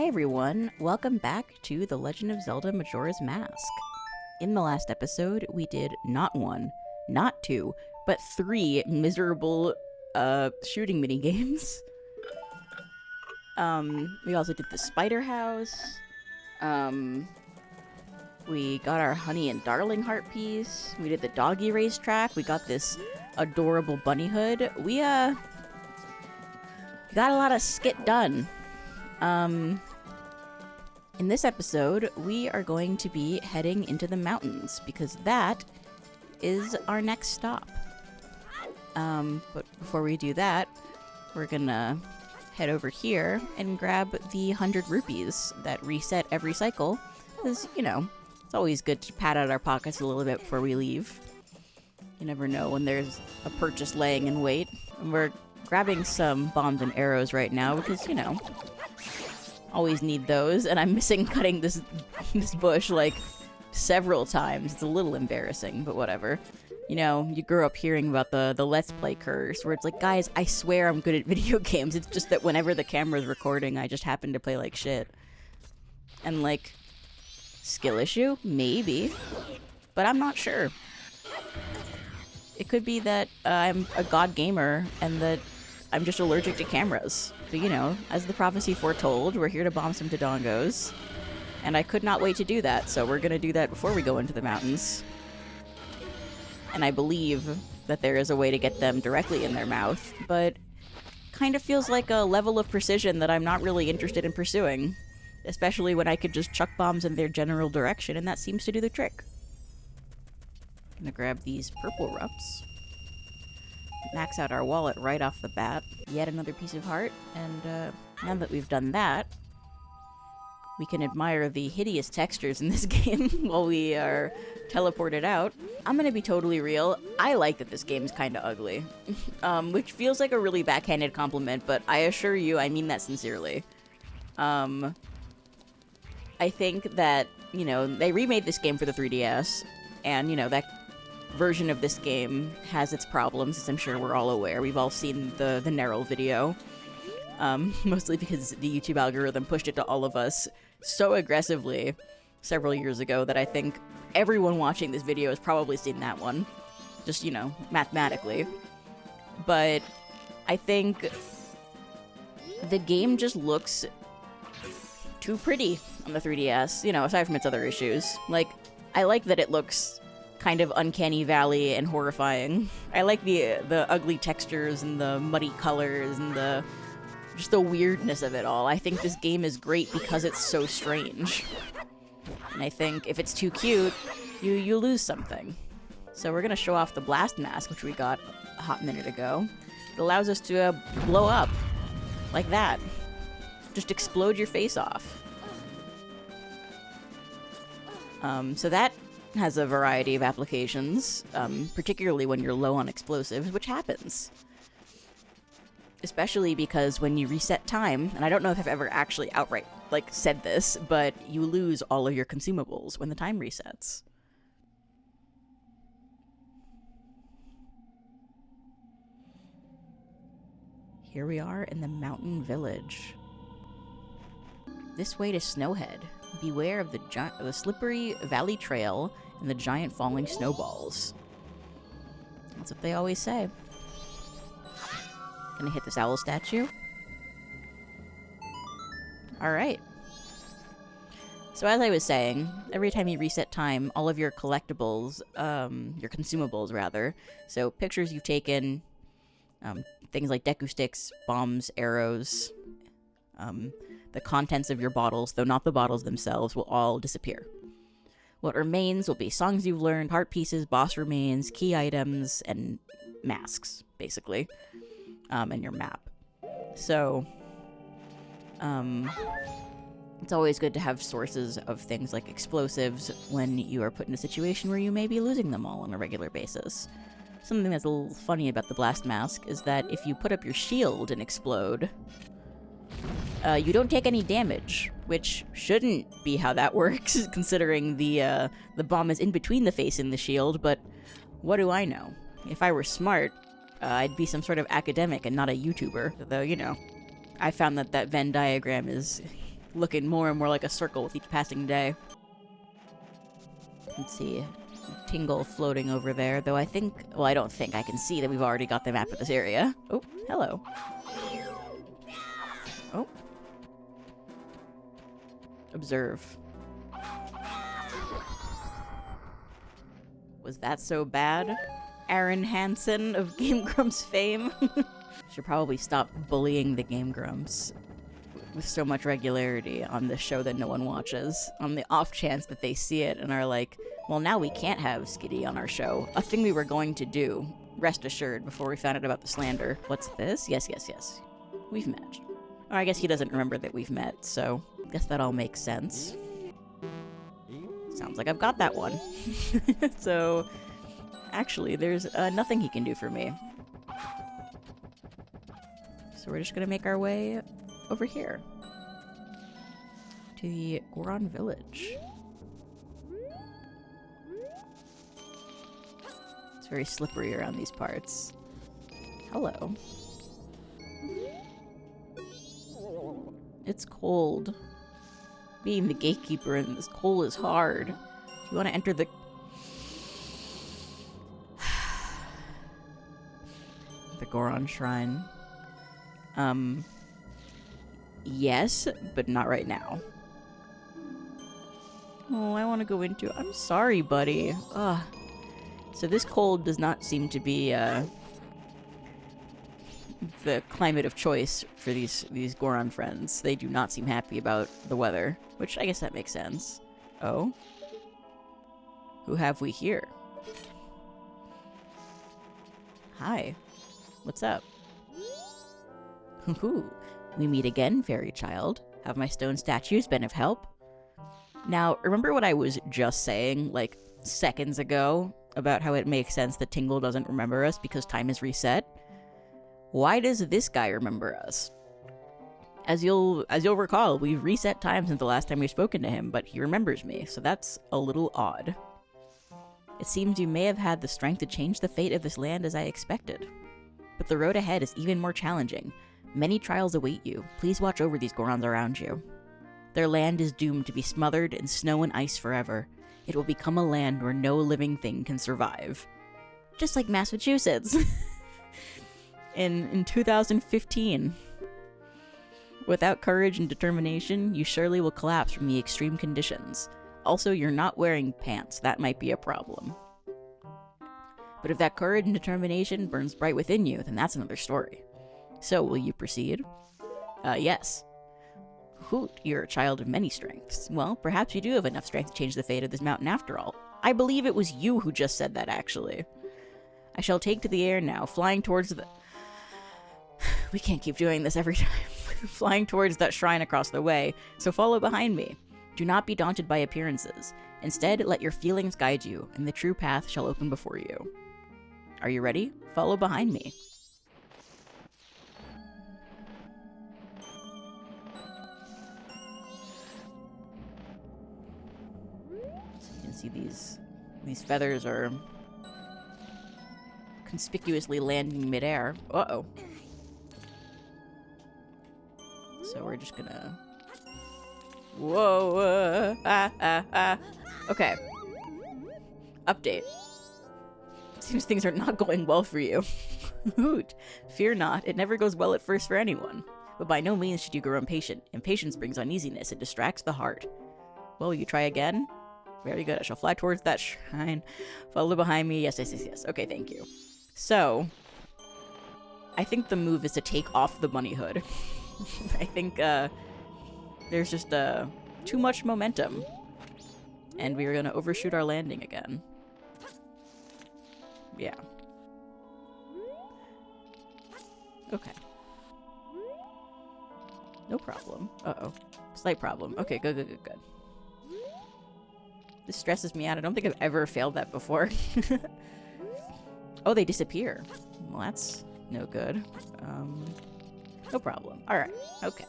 Hi everyone, welcome back to The Legend of Zelda Majora's Mask. In the last episode, we did not one, not two, but three miserable, shooting minigames. We also did the spider house. We got our honey and darling heart piece. We did the doggy racetrack. We got this adorable bunny hood. We, got a lot of skit done. In this episode, we are going to be heading into the mountains because that is our next stop. But before we do that, we're gonna head over here and grab the 100 rupees that reset every cycle. Because, you know, it's always good to pad out our pockets a little bit before we leave. You never know when there's a purchase laying in wait. And we're grabbing some bombs and arrows right now because, you know, always need those. And I'm missing cutting this bush like several times. It's a little embarrassing, but whatever. You know, you grew up hearing about the Let's Play curse, where it's like, guys, I swear I'm good at video games. It's just that whenever the camera's recording, I just happen to play like shit. And like, skill issue? Maybe. But I'm not sure. It could be that I'm a god gamer and that I'm just allergic to cameras. But you know, as the prophecy foretold, we're here to bomb some Dodongos. And I could not wait to do that, so we're gonna do that before we go into the mountains. And I believe that there is a way to get them directly in their mouth, but kind of feels like a level of precision that I'm not really interested in pursuing. Especially when I could just chuck bombs in their general direction, and that seems to do the trick. Gonna grab these purple rups. Max out our wallet right off the bat. Yet another piece of heart, and now that we've done that, we can admire the hideous textures in this game while we are teleported out. I'm gonna be totally real, I like that this game's kinda ugly. Which feels like a really backhanded compliment, but I assure you I mean that sincerely. I think that, you know, they remade this game for the 3DS, and, you know, that version of this game has its problems, as I'm sure we're all aware. We've all seen the Nerl video. Mostly because the YouTube algorithm pushed it to all of us so aggressively several years ago that I think everyone watching this video has probably seen that one. Just, you know, mathematically. But I think the game just looks too pretty on the 3DS, you know, aside from its other issues. Like, I like that it looks kind of uncanny valley and horrifying. I like the ugly textures and the muddy colors and just the weirdness of it all. I think this game is great because it's so strange. And I think if it's too cute, you lose something. So we're gonna show off the blast mask, which we got a hot minute ago. It allows us to blow up like that. Just explode your face off. So that has a variety of applications, particularly when you're low on explosives, which happens. Especially because when you reset time, and I don't know if I've ever actually outright, like, said this, but you lose all of your consumables when the time resets. Here we are in the mountain village. This way to Snowhead. Beware of the slippery valley trail and the giant falling snowballs. That's what they always say. Gonna hit this owl statue. Alright. So as I was saying, every time you reset time, all of your collectibles, your consumables rather, so pictures you've taken, things like Deku Sticks, bombs, arrows, the contents of your bottles, though not the bottles themselves, will all disappear. What remains will be songs you've learned, heart pieces, boss remains, key items, and masks, basically. And your map. So, it's always good to have sources of things like explosives when you are put in a situation where you may be losing them all on a regular basis. Something that's a little funny about the blast mask is that if you put up your shield and explode, you don't take any damage, which shouldn't be how that works, considering the bomb is in between the face and the shield, but what do I know? If I were smart, I'd be some sort of academic and not a YouTuber, though, you know, I found that Venn diagram is looking more and more like a circle with each passing day. Let's see. Tingle floating over there, though I think... Well, I don't think. I can see that we've already got the map of this area. Oh, hello. Oh. Observe. Was that so bad? Aaron Hansen of Game Grumps fame? Should probably stop bullying the Game Grumps with so much regularity on this show that no one watches, on the off chance that they see it and are like, well, now we can't have Skitty on our show. A thing we were going to do, rest assured, before we found out about the slander. What's this? Yes, yes, yes. We've met. Or I guess he doesn't remember that we've met, so I guess that all makes sense. Sounds like I've got that one. So, actually, there's nothing he can do for me. So we're just gonna make our way over here to the Goron village. It's very slippery around these parts. Hello. It's cold. Being the gatekeeper in this cold is hard. If you want to enter the... the Goron Shrine. Yes, but not right now. Oh, I want to go into... I'm sorry, buddy. Ugh. So this cold does not seem to be, the climate of choice for these Goron friends. They do not seem happy about the weather, which I guess that makes sense. Oh? Who have we here? Hi. What's up? Hoo-hoo. We meet again, fairy child. Have my stone statues been of help? Now, remember what I was just saying, like, seconds ago, about how it makes sense that Tingle doesn't remember us because time is reset? Why does this guy remember us? As you'll recall, we've reset time since the last time we've spoken to him, but he remembers me, so that's a little odd. It seems you may have had the strength to change the fate of this land as I expected. But the road ahead is even more challenging. Many trials await you. Please watch over these Gorons around you. Their land is doomed to be smothered in snow and ice forever. It will become a land where no living thing can survive. Just like Massachusetts. in 2015. Without courage and determination, you surely will collapse from the extreme conditions. Also, you're not wearing pants. That might be a problem. But if that courage and determination burns bright within you, then that's another story. So, will you proceed? Yes. Hoot, you're a child of many strengths. Well, perhaps you do have enough strength to change the fate of this mountain after all. I believe it was you who just said that, actually. I shall take to the air now, flying towards the... We can't keep doing this every time. Flying towards that shrine across the way, so follow behind me. Do not be daunted by appearances. Instead, let your feelings guide you, and the true path shall open before you. Are you ready? Follow behind me. So you can see these feathers are conspicuously landing midair. Uh-oh. So we're just gonna... Whoa! Okay. Update. Seems things are not going well for you. Hoot. Fear not, it never goes well at first for anyone. But by no means should you grow impatient. Impatience brings uneasiness, it distracts the heart. Well, will you try again? Very good, I shall fly towards that shrine. Follow behind me, yes, yes, yes, yes. Okay, thank you. So, I think the move is to take off the bunny hood. I think, there's just, too much momentum. And we are gonna overshoot our landing again. Yeah. Okay. No problem. Uh-oh. Slight problem. Okay, good, good, good, good. This stresses me out. I don't think I've ever failed that before. Oh, they disappear. Well, that's no good. No problem. Alright. Okay.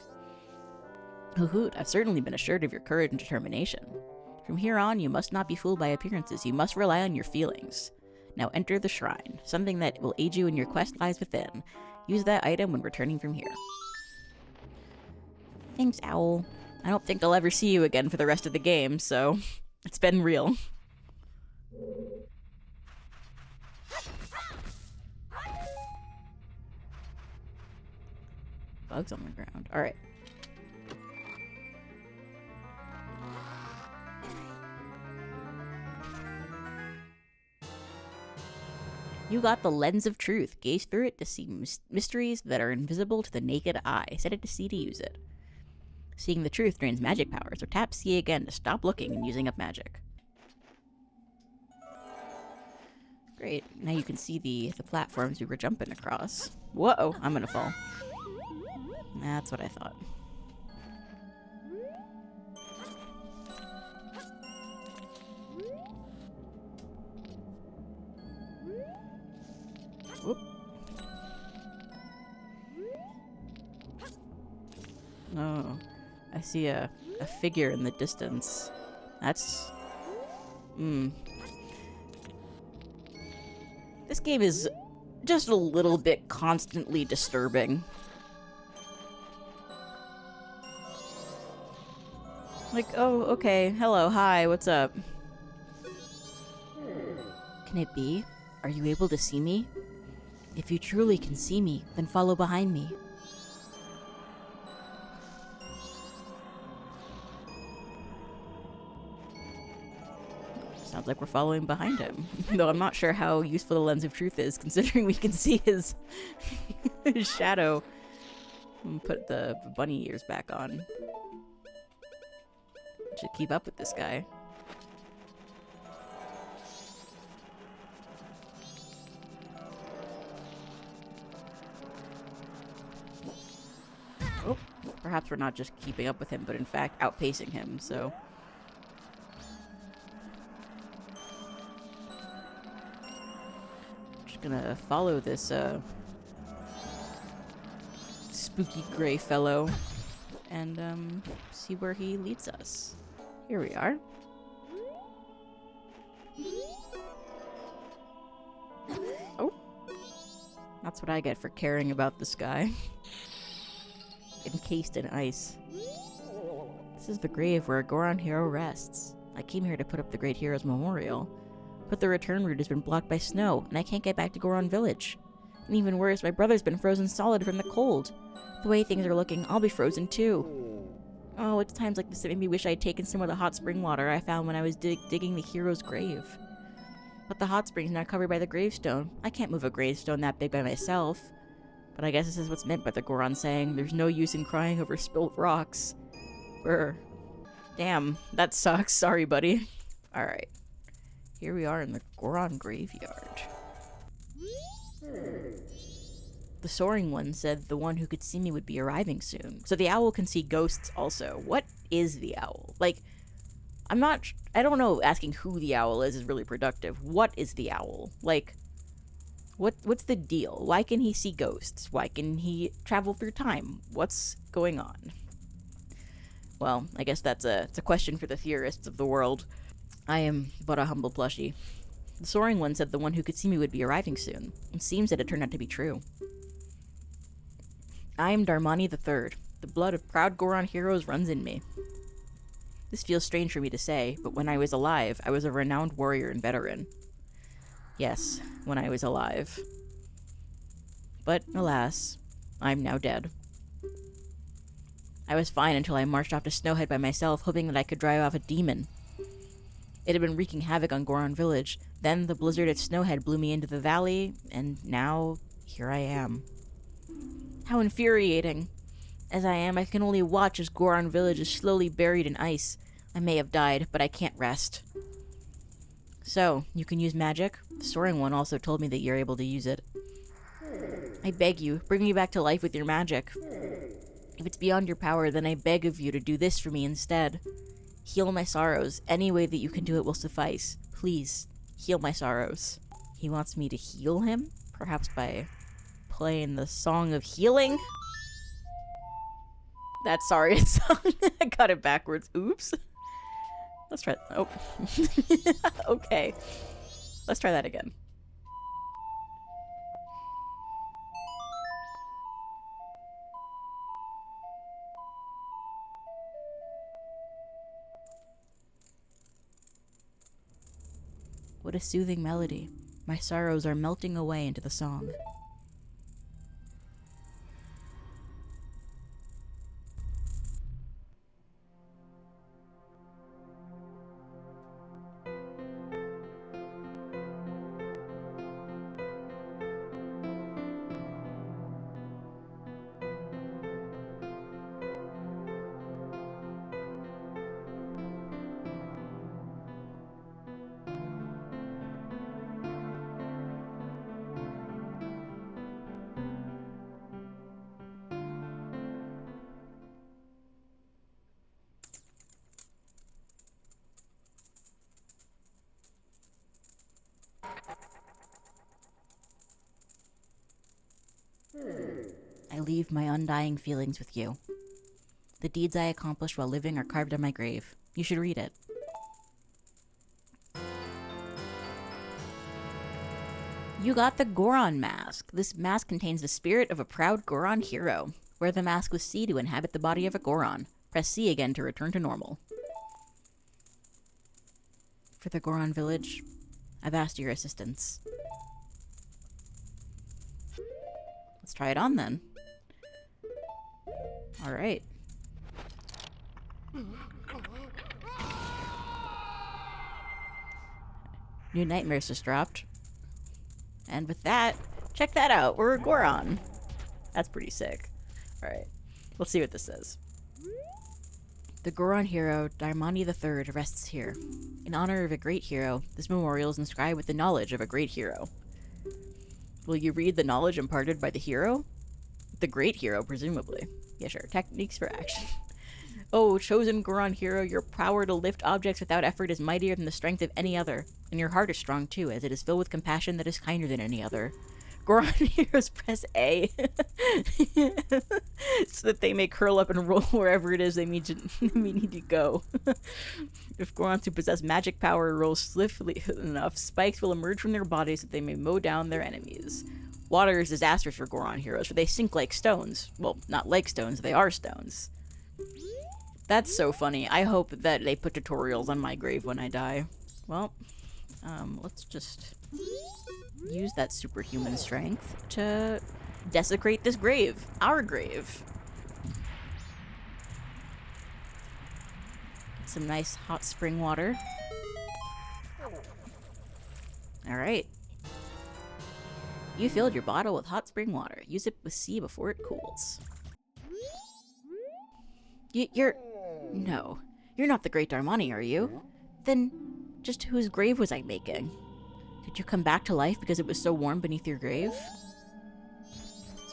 Hoot, I've certainly been assured of your courage and determination. From here on, you must not be fooled by appearances. You must rely on your feelings. Now enter the shrine. Something that will aid you in your quest lies within. Use that item when returning from here. Thanks, Owl. I don't think I'll ever see you again for the rest of the game, so it's been real. Bugs on the ground. Alright. You got the lens of truth. Gaze through it to see mysteries that are invisible to the naked eye. Set it to C to use it. Seeing the truth drains magic power, so tap C again to stop looking and using up magic. Great. Now you can see the platforms we were jumping across. Whoa, I'm gonna fall. That's what I thought. Whoop. Oh, I see a figure in the distance. That's... This game is just a little bit constantly disturbing. Like, oh, okay, hello, hi, what's up? Can it be? Are you able to see me? If you truly can see me, then follow behind me. Sounds like we're following behind him. Though I'm not sure how useful the lens of truth is, considering we can see his, his shadow. Put the bunny ears back on. Should keep up with this guy. Oh, perhaps we're not just keeping up with him, but in fact outpacing him, so... Just gonna follow this, spooky gray fellow and, see where he leads us. Here we are. Oh. That's what I get for caring about the sky. Encased in ice. This is the grave where a Goron hero rests. I came here to put up the great hero's memorial. But the return route has been blocked by snow, and I can't get back to Goron village. And even worse, my brother's been frozen solid from the cold. The way things are looking, I'll be frozen too. Oh, it's times like this that made me wish I had taken some of the hot spring water I found when I was digging the hero's grave. But the hot spring's now covered by the gravestone. I can't move a gravestone that big by myself. But I guess this is what's meant by the Goron saying, there's no use in crying over spilt rocks. Brr. Damn, that sucks. Sorry, buddy. Alright. Here we are in the Goron graveyard. The soaring one said the one who could see me would be arriving soon. So the owl can see ghosts also. What is the owl? Like, I don't know, asking who the owl is really productive. What is the owl? Like, what's the deal? Why can he see ghosts? Why can he travel through time? What's going on? Well, I guess it's a question for the theorists of the world. I am but a humble plushie. The soaring one said the one who could see me would be arriving soon. It seems that it turned out to be true. I am Darmani III. The blood of proud Goron heroes runs in me. This feels strange for me to say, but when I was alive, I was a renowned warrior and veteran. Yes, when I was alive. But, alas, I'm now dead. I was fine until I marched off to Snowhead by myself, hoping that I could drive off a demon. It had been wreaking havoc on Goron Village. Then the blizzard at Snowhead blew me into the valley, and now, here I am. How infuriating. As I am, I can only watch as Goron Village is slowly buried in ice. I may have died, but I can't rest. So, you can use magic? The soaring one also told me that you're able to use it. I beg you, bring me back to life with your magic. If it's beyond your power, then I beg of you to do this for me instead. Heal my sorrows. Any way that you can do it will suffice. Please, heal my sorrows. He wants me to heal him? Perhaps by playing the Song of Healing? That's sorry, it's I got it backwards. Oops. Let's try. Oh. Okay. Let's try that again. What a soothing melody. My sorrows are melting away into the song. I leave my undying feelings with you. The deeds I accomplished while living are carved on my grave. You should read it. You got the Goron mask. This mask contains the spirit of a proud Goron hero. Wear the mask with C to inhabit the body of a Goron. Press C again to return to normal. For the Goron village, I've asked your assistance. Let's try it on then. Alright. New nightmares just dropped. And with that, check that out. We're a Goron. That's pretty sick. Alright. Let's see what this says. The Goron hero, Darmani III, rests here. In honor of a great hero, this memorial is inscribed with the knowledge of a great hero. Will you read the knowledge imparted by the hero? The great hero, presumably. Yeah, sure. Techniques for action. Oh, chosen Goron hero, your power to lift objects without effort is mightier than the strength of any other. And your heart is strong too, as it is filled with compassion that is kinder than any other. Goron heroes press A so that they may curl up and roll wherever it is they need to go. If Gorons who possess magic power roll swiftly enough, spikes will emerge from their bodies so that they may mow down their enemies. Water is disastrous for Goron heroes, for they sink like stones. Well, not like stones, they are stones. That's so funny. I hope that they put tutorials on my grave when I die. Well, let's just use that superhuman strength to desecrate this grave. Our grave. Some nice hot spring water. Alright. You filled your bottle with hot spring water. Use it with C before it cools. No. You're not the Great Darmani, are you? Then, just whose grave was I making? Did you come back to life because it was so warm beneath your grave?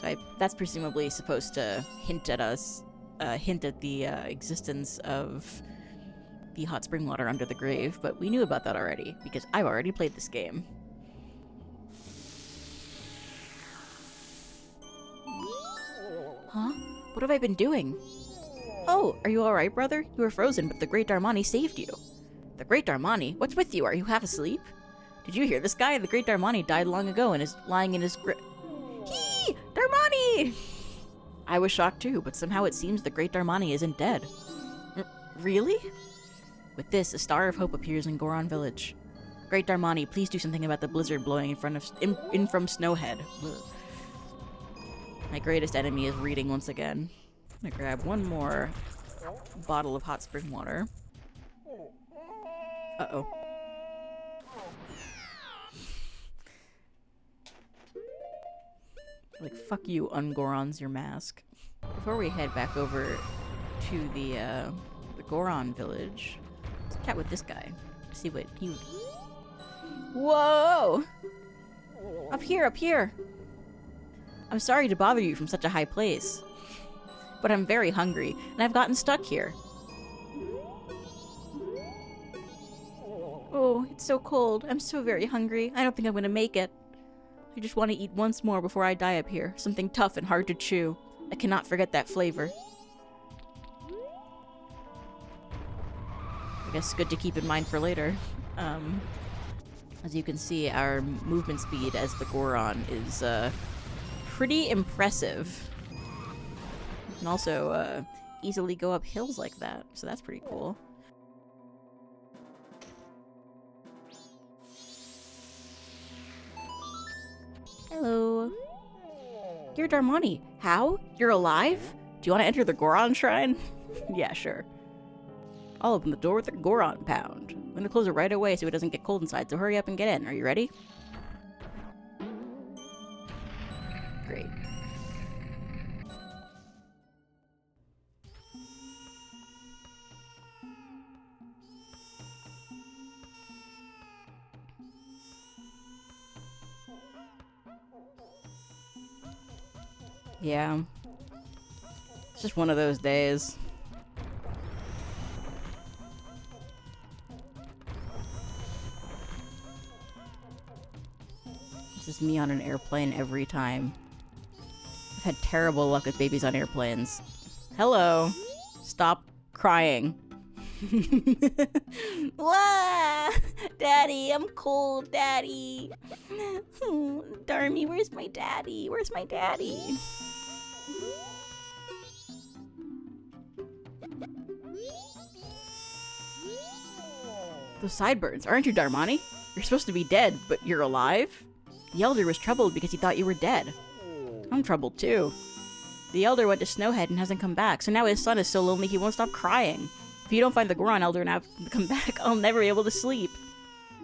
So that's presumably supposed to hint at the existence of the hot spring water under the grave, but we knew about that already, because I've already played this game. Huh? What have I been doing? Oh, are you alright, brother? You were frozen, but the Great Darmani saved you. The Great Darmani? What's with you? Are you half asleep? Did you hear this guy? The Great Darmani died long ago and is lying in his Hee! Darmani! I was shocked too, but somehow it seems the Great Darmani isn't dead. Really? With this, a star of hope appears in Goron Village. Great Darmani, please do something about the blizzard blowing in from Snowhead. Ugh. My greatest enemy is reading once again. I'm gonna grab one more bottle of hot spring water. Uh-oh. Like, fuck you, Ungorons your mask. Before we head back over to the Goron village, let's chat with this guy. See what he... Whoa! Up here, up here! I'm sorry to bother you from such a high place, but I'm very hungry, and I've gotten stuck here. Oh, it's so cold. I'm so very hungry. I don't think I'm gonna make it. I just want to eat once more before I die up here. Something tough and hard to chew. I cannot forget that flavor. I guess good to keep in mind for later. As you can see, our movement speed as the Goron is pretty impressive. You can also easily go up hills like that, so that's pretty cool. Hello. You're Darmani. How? You're alive? Do you want to enter the Goron Shrine? Yeah, sure. I'll open the door with the Goron Pound. I'm gonna close it right away so it doesn't get cold inside, so hurry up and get in. Are you ready? Great. Yeah. It's just one of those days. This is me on an airplane every time. I've had terrible luck with babies on airplanes. Hello. Stop crying. Wah! Daddy, I'm cold, Daddy. Darmy, where's my daddy? Where's my daddy? Those sideburns, aren't you Darmani? You're supposed to be dead, but you're alive? The Elder was troubled because he thought you were dead. I'm troubled too. The Elder went to Snowhead and hasn't come back, so now his son is so lonely he won't stop crying. If you don't find the Goron Elder and have to come back, I'll never be able to sleep.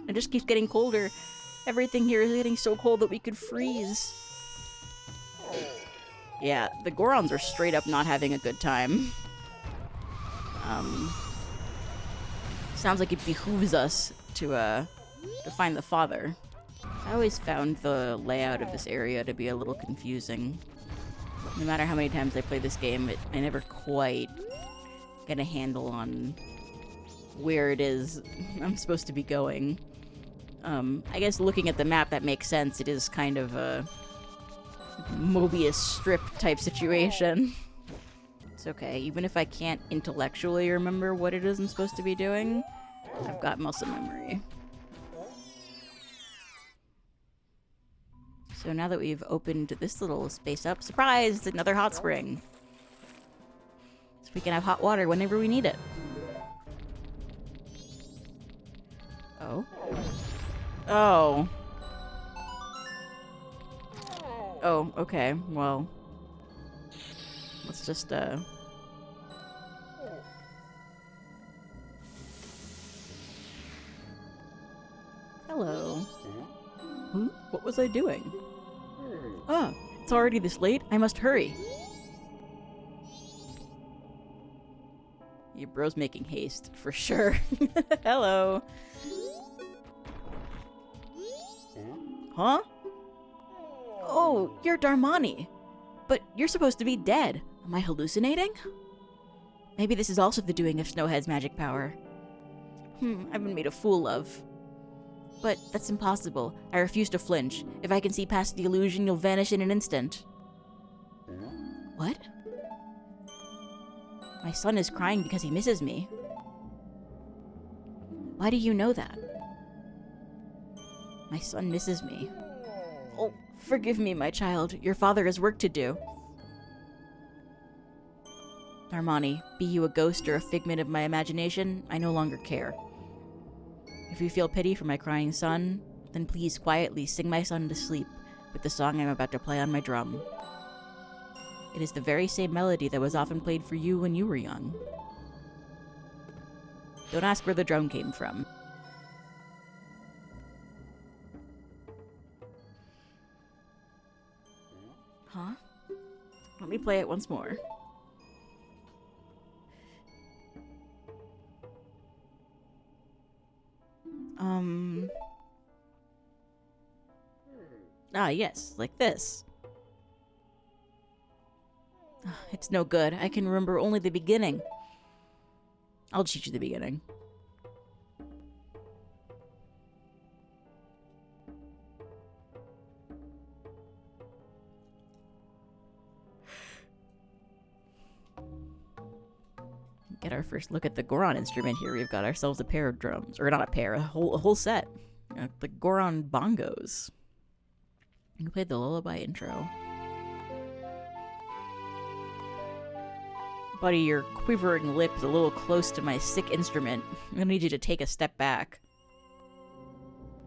It just keeps getting colder. Everything here is getting so cold that we could freeze. Yeah, the Gorons are straight up not having a good time. Sounds like it behooves us to find the father. I always found the layout of this area to be a little confusing. No matter how many times I play this game, I never quite get a handle on where it is I'm supposed to be going. I guess looking at the map, that makes sense. It is kind of a Mobius strip type situation. It's okay, even if I can't intellectually remember what it is I'm supposed to be doing, I've got muscle memory. So now that we've opened this little space up, surprise, it's another hot spring. So we can have hot water whenever we need it. Oh. Oh. Oh, okay, well. Let's just, Hello. Hmm? What was I doing? Ah, it's already this late? I must hurry. Your bro's making haste, for sure. Hello. Huh? Oh, you're Darmani. But you're supposed to be dead. Am I hallucinating? Maybe this is also the doing of Snowhead's magic power. I've been made a fool of. But that's impossible. I refuse to flinch. If I can see past the illusion, you'll vanish in an instant. What? My son is crying because he misses me. Why do you know that? My son misses me. Oh, forgive me, my child. Your father has work to do. Darmani, be you a ghost or a figment of my imagination, I no longer care. If you feel pity for my crying son, then please quietly sing my son to sleep with the song I'm about to play on my drum. It is the very same melody that was often played for you when you were young. Don't ask where the drum came from. Huh? Let me play it once more. Ah, yes, like this. It's no good. I can remember only the beginning. I'll teach you the beginning. Get our first look at the Goron instrument here. We've got ourselves a pair of drums. Or not a pair, a whole set. The Goron bongos. You can play the lullaby intro. Buddy, your quivering lip is a little close to my sick instrument. I'm gonna need you to take a step back.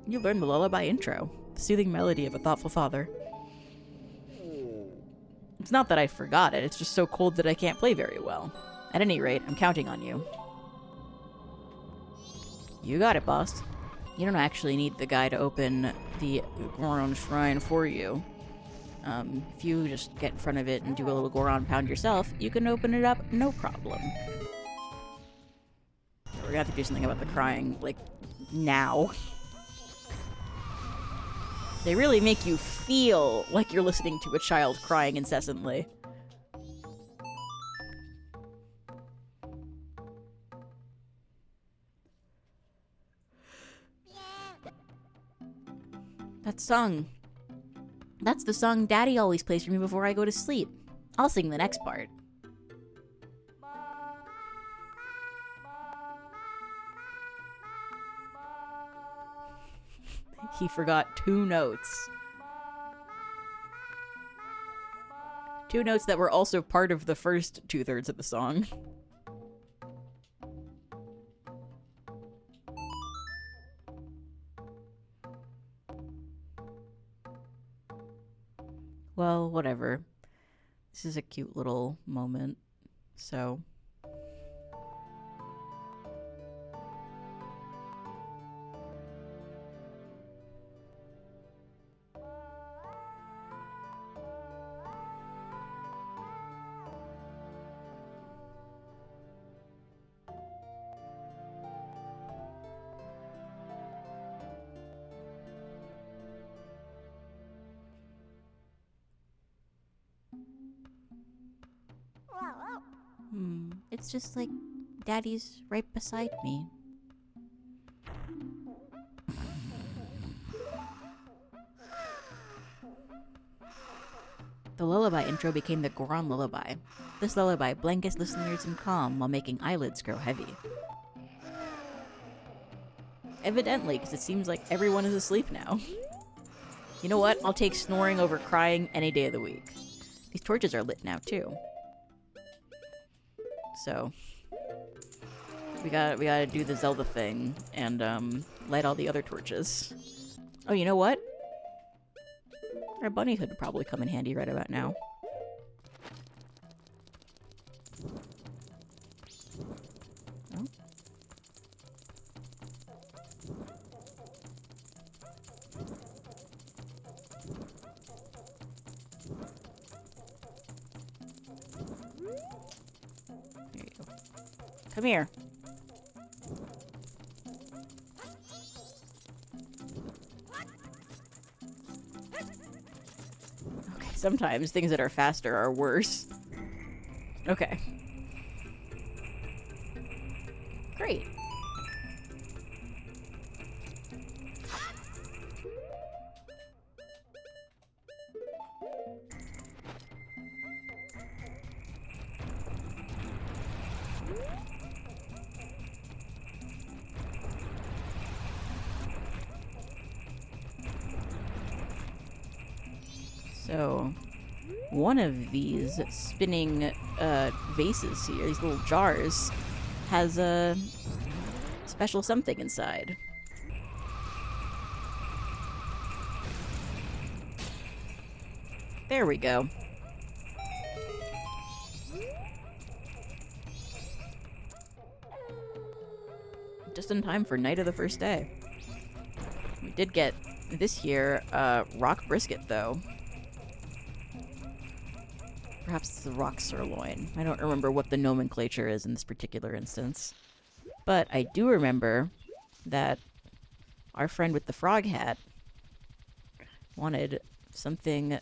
You learned the lullaby intro, the soothing melody of a thoughtful father. It's not that I forgot it, it's just so cold that I can't play very well. At any rate, I'm counting on you. You got it, boss. You don't actually need the guy to open the Goron Shrine for you. If you just get in front of it and do a little Goron pound yourself, you can open it up, no problem. We're gonna have to do something about the crying, like, now. They really make you feel like you're listening to a child crying incessantly. That song. That's the song Daddy always plays for me before I go to sleep. I'll sing the next part. He forgot 2 notes. 2 notes that were also part of the first 2/3 of the song. Well, whatever. This is a cute little moment, so... It's just like Daddy's right beside me. The lullaby intro became the Goron lullaby. This lullaby blankets listeners in calm while making eyelids grow heavy. Evidently, because it seems like everyone is asleep now. You know what? I'll take snoring over crying any day of the week. These torches are lit now, too. So, we gotta do the Zelda thing and light all the other torches. Oh, you know what? Our bunny hood would probably come in handy right about now. Oh. There you go. Come here. Okay, sometimes things that are faster are worse. Okay. Great. So, one of these spinning vases here, these little jars, has a special something inside. There we go. Just in time for night of the first day. We did get, this year, rock brisket, though. Perhaps it's the rock sirloin. I don't remember what the nomenclature is in this particular instance. But I do remember that our friend with the frog hat wanted something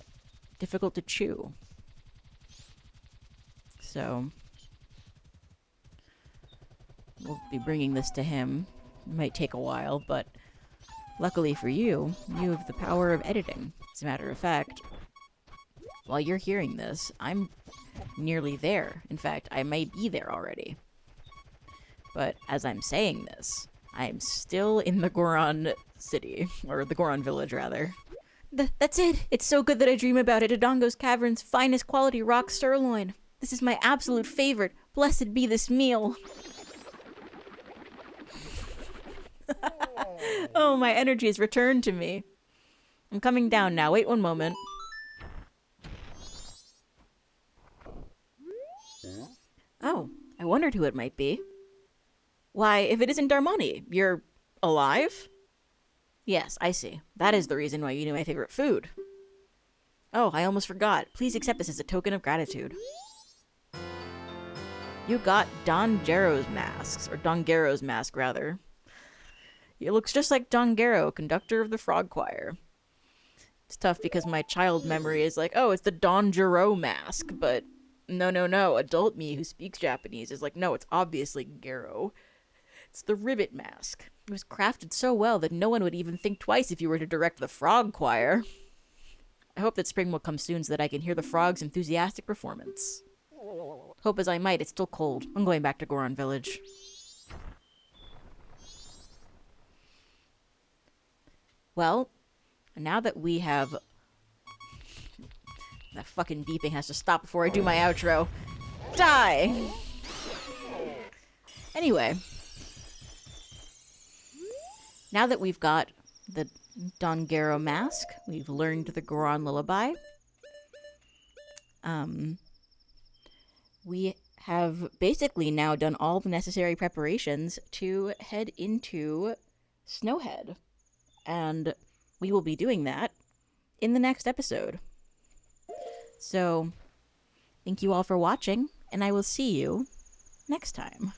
difficult to chew. So, we'll be bringing this to him. It might take a while, but luckily for you, you have the power of editing. As a matter of fact, while you're hearing this, I'm nearly there. In fact, I may be there already. But as I'm saying this, I am still in the Goron city, or the Goron village, rather. That's it! It's so good that I dream about it. Dodongo's Cavern's finest quality rock sirloin. This is my absolute favorite. Blessed be this meal. Oh, my energy has returned to me. I'm coming down now. Wait one moment. wondered who it might be. Why, if it isn't Darmani, you're alive? Yes, I see. That is the reason why you knew my favorite food. Oh, I almost forgot. Please accept this as a token of gratitude. You got Dongero's masks, or Dongero's mask, rather. It looks just like Dongero, conductor of the frog choir. It's tough because my child memory is like, oh, it's the Dongero mask, but no. Adult me who speaks Japanese is like, no, it's obviously Gero. It's the ribbit mask. It was crafted so well that no one would even think twice if you were to direct the frog choir. I hope that spring will come soon so that I can hear the frogs' enthusiastic performance. Hope as I might, it's still cold. I'm going back to Goron Village. Well, now that we have... That fucking beeping has to stop before I do my outro. Die! Anyway. Now that we've got the Dongero mask, we've learned the Goron lullaby. We have basically now done all the necessary preparations to head into Snowhead. And we will be doing that in the next episode. So, thank you all for watching, and I will see you next time.